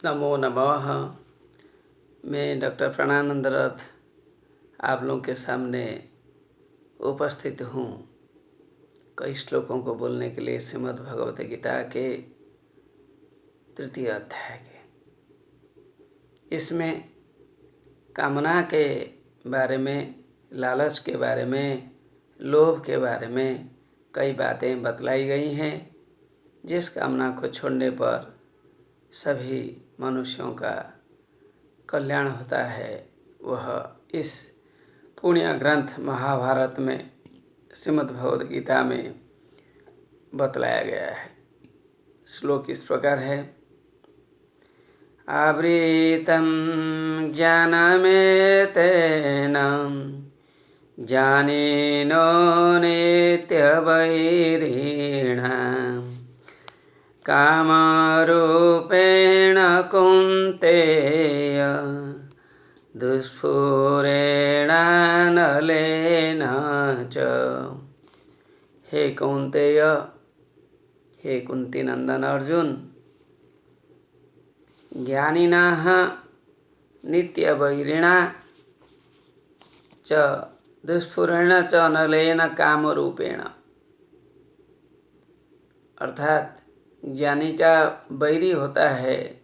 नमो नमः। मैं डॉक्टर प्राणानंद रथ आप लोगों के सामने उपस्थित हूँ कई श्लोकों को बोलने के लिए श्रीमद् भगवत गीता के 3य अध्याय के। इसमें कामना के बारे में, लालच के बारे में, लोभ के बारे में कई बातें बतलाई गई हैं। जिस कामना को छोड़ने पर सभी मनुष्यों का कल्याण होता है वह इस पुण्य ग्रंथ महाभारत में श्रीमद् भगवद गीता में बतलाया गया है। श्लोक इस प्रकार है। आवृतं ज्ञानमेतेन ज्ञानिनो नित्यवैरिणा कामरूपेण कौन्तेय दुष्पूरेणानलेन च। हे कौन्तेय, हे कुंती नंदन अर्जुन, ज्ञानिनः नित्यवैरिणा च दुष्पूरेण च अनलेन कामरूपेण। अर्थात ज्ञानी का बैरी होता है,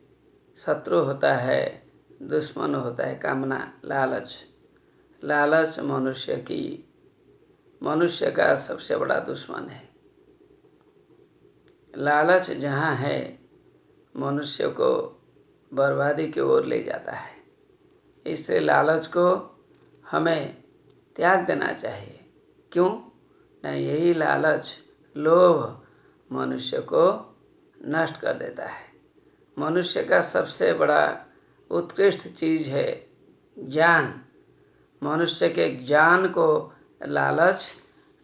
शत्रु होता है, दुश्मन होता है कामना, लालच। लालच मनुष्य का सबसे बड़ा दुश्मन है। लालच जहाँ है मनुष्य को बर्बादी की ओर ले जाता है। इससे लालच को हमें त्याग देना चाहिए। क्यों? नहीं, यही लालच, लोभ मनुष्य को नष्ट कर देता है। मनुष्य का सबसे बड़ा उत्कृष्ट चीज़ है ज्ञान। मनुष्य के ज्ञान को लालच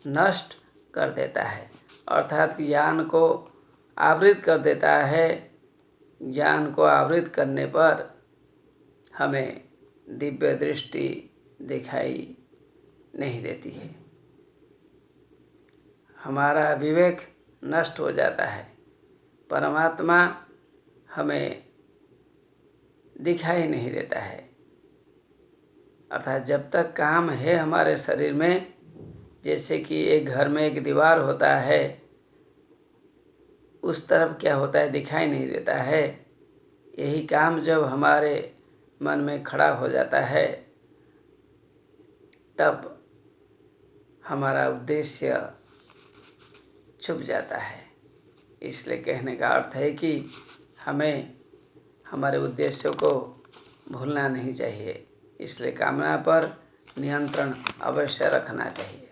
नष्ट कर देता है, अर्थात ज्ञान को आवृत कर देता है। ज्ञान को आवृत करने पर हमें दिव्य दृष्टि दिखाई नहीं देती है, हमारा विवेक नष्ट हो जाता है, परमात्मा हमें दिखाई नहीं देता है। अर्थात जब तक काम है हमारे शरीर में, जैसे कि एक घर में एक दीवार होता है, उस तरफ क्या होता है दिखाई नहीं देता है। यही काम जब हमारे मन में खड़ा हो जाता है तब हमारा उद्देश्य छुप जाता है। इसलिए कहने का अर्थ है कि हमें हमारे उद्देश्यों को भूलना नहीं चाहिए। इसलिए कामना पर नियंत्रण अवश्य रखना चाहिए।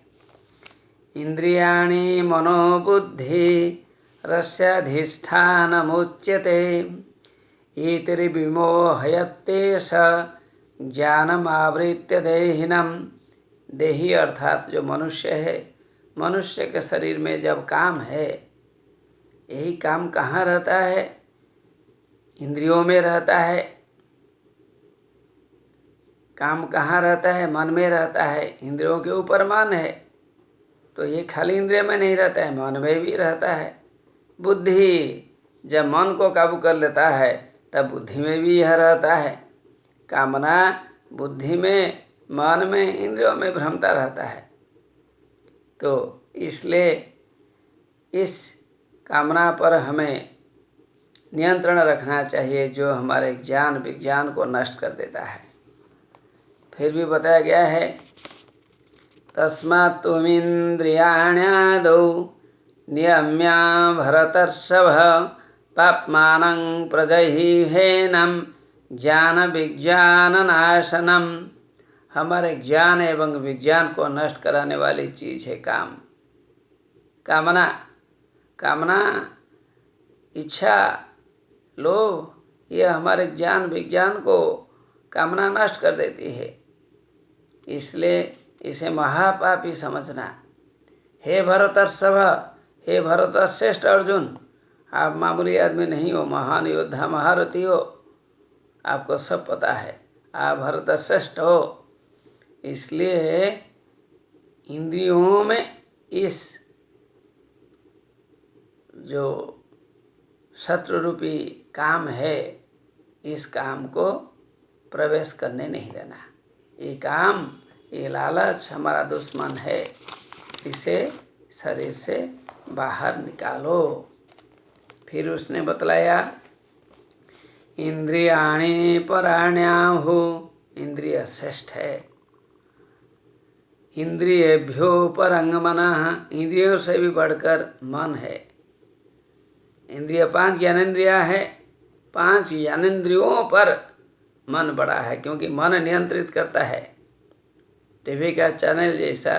इंद्रियाणि मनोबुद्धि रस्याधिष्ठानमुच्यते इतिर्विमोहयत्येष ज्ञानमावृत्य देहिनम्। देही अर्थात जो मनुष्य है, मनुष्य के शरीर में जब काम है, यही काम कहाँ रहता है? इंद्रियों में रहता है। काम कहाँ रहता है? मन में रहता है। इंद्रियों के ऊपर मन है, तो ये खाली इंद्रिय में नहीं रहता है, मन में भी रहता है। बुद्धि जब मन को काबू कर लेता है तब बुद्धि में भी यह रहता है। कामना बुद्धि में, मन में, इंद्रियों में भ्रमता रहता है। तो इसलिए इस कामना पर हमें नियंत्रण रखना चाहिए, जो हमारे ज्ञान विज्ञान को नष्ट कर देता है। फिर भी बताया गया है, तस्मात् त्वमिन्द्रियाण्यादौ नियम्य भरतर्षभ पाप्मानं प्रजह्येनं ज्ञान विज्ञान नाशनम। हमारे ज्ञान एवं विज्ञान को नष्ट कराने वाली चीज़ है काम, कामना। कामना, इच्छा, लोभ, यह हमारे ज्ञान विज्ञान को कामना नष्ट कर देती है। इसलिए इसे महापापी समझना। हे भरतर्षभ, हे भरत श्रेष्ठ अर्जुन, आप मामूली आदमी नहीं हो, महान योद्धा महारथी हो, आपको सब पता है, आप भरत श्रेष्ठ हो। इसलिए इंद्रियों में इस जो शत्रु रूपी काम है, इस काम को प्रवेश करने नहीं देना। ये काम, ये लालच हमारा दुश्मन है, इसे शरीर से बाहर निकालो। फिर उसने बतलाया, इंद्रियाणि पराण्याहुः, इंद्रिय श्रेष्ठ है। इंद्रियेभ्यो परं मनः, इंद्रियों से भी बढ़कर मन है। इंद्रिय 5 ज्ञानेंद्रिया है, 5 ज्ञानेंद्रियों पर मन बड़ा है, क्योंकि मन नियंत्रित करता है। टीवी का चैनल जैसा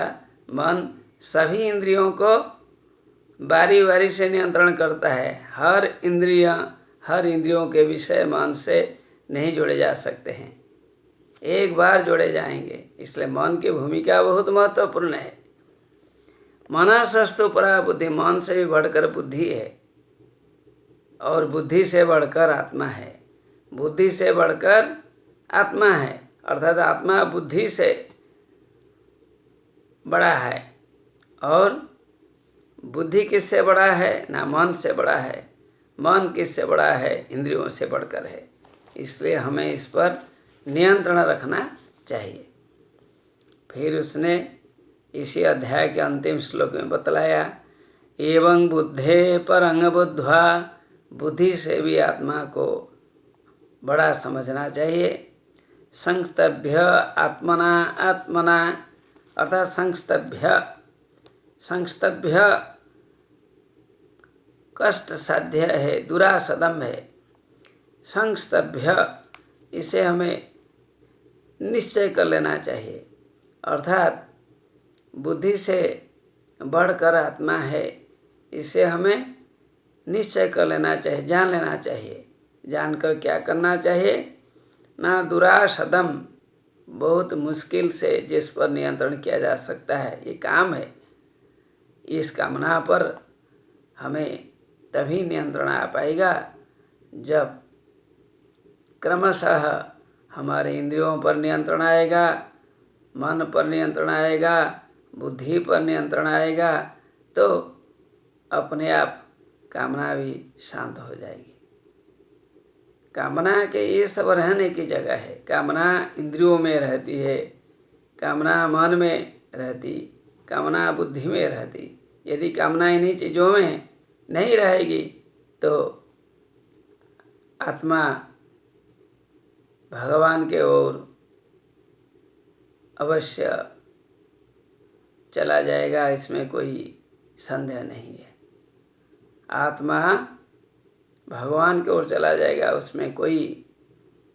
मन सभी इंद्रियों को बारी बारी से नियंत्रण करता है। हर इंद्रियों के विषय मन से नहीं जोड़े जा सकते हैं, एक बार जोड़े जाएंगे। इसलिए मन की भूमिका बहुत महत्वपूर्ण है। मनसस्तु परा बुद्धि, मन से भी बढ़कर बुद्धि है, और बुद्धि से बढ़कर आत्मा है। बुद्धि से बढ़कर आत्मा है, अर्थात आत्मा बुद्धि से बड़ा है। और बुद्धि किससे बड़ा है? ना मन से बड़ा है। मन किससे बड़ा है? इंद्रियों से बढ़कर है। इसलिए हमें इस पर नियंत्रण रखना चाहिए। फिर उसने इसी अध्याय के अंतिम श्लोक में बतलाया, एवं बुद्धे परंग बुद्ध्वा, बुद्धि से भी आत्मा को बड़ा समझना चाहिए। संस्तभ्य आत्मना आत्मना, अर्थात संस्तभ्य कष्ट साध्य है, दुरासदम है। संस्तभ्य, इसे हमें निश्चय कर लेना चाहिए, अर्थात बुद्धि से बढ़कर आत्मा है, इसे हमें निश्चय कर लेना चाहिए, जान लेना चाहिए। जानकर क्या करना चाहिए? ना दुरासदम, बहुत मुश्किल से जिस पर नियंत्रण किया जा सकता है, ये काम है। इस कामना पर हमें तभी नियंत्रण आ पाएगा जब क्रमशः हमारे इंद्रियों पर नियंत्रण आएगा, मन पर नियंत्रण आएगा, बुद्धि पर नियंत्रण आएगा, तो अपने आप कामना भी शांत हो जाएगी। कामना के ये सब रहने की जगह है। कामना इंद्रियों में रहती है, कामना मन में रहती, कामना बुद्धि में रहती। यदि कामना इन्हीं चीज़ों में नहीं रहेगी तो आत्मा भगवान के ओर अवश्य चला जाएगा, इसमें कोई संदेह नहीं है। आत्मा भगवान की ओर चला जाएगा, उसमें कोई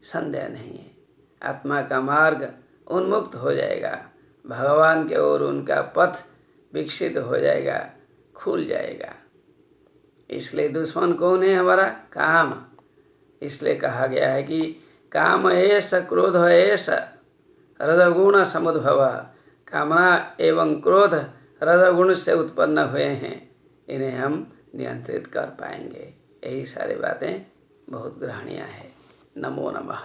संदेह नहीं है। आत्मा का मार्ग उन्मुक्त हो जाएगा, भगवान के ओर उनका पथ विकसित हो जाएगा, खुल जाएगा। इसलिए दुश्मन कौन है हमारा? काम। इसलिए कहा गया है कि काम एष क्रोध एष रजगुण समुद्भव, कामना एवं क्रोध रजगुण से उत्पन्न हुए हैं, इन्हें हम नियंत्रित कर पाएंगे। यही सारी बातें बहुत ग्रहणीय है। नमो नमः।